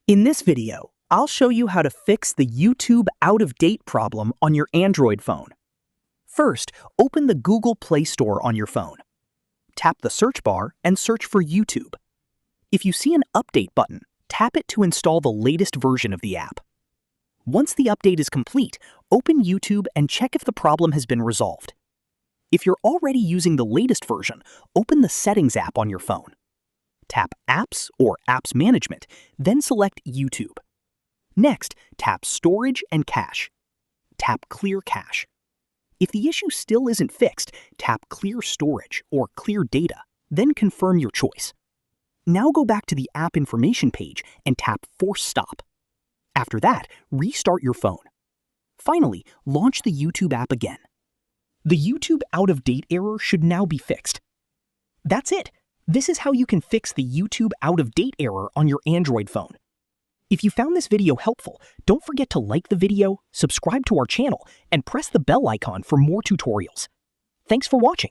In this video, I'll show you how to fix the YouTube out-of-date problem on your Android phone. First, open the Google Play Store on your phone. Tap the search bar and search for YouTube. If you see an Update button, tap it to install the latest version of the app. Once the update is complete, open YouTube and check if the problem has been resolved. If you're already using the latest version, open the Settings app on your phone. Tap Apps or Apps Management, then select YouTube. Next, tap Storage and Cache. Tap Clear Cache. If the issue still isn't fixed, tap Clear Storage or Clear Data, then confirm your choice. Now go back to the app information page and tap Force Stop. After that, restart your phone. Finally, launch the YouTube app again. The YouTube out-of-date error should now be fixed. That's it. This is how you can fix the YouTube out-of-date error on your Android phone. If you found this video helpful, don't forget to like the video, subscribe to our channel, and press the bell icon for more tutorials. Thanks for watching.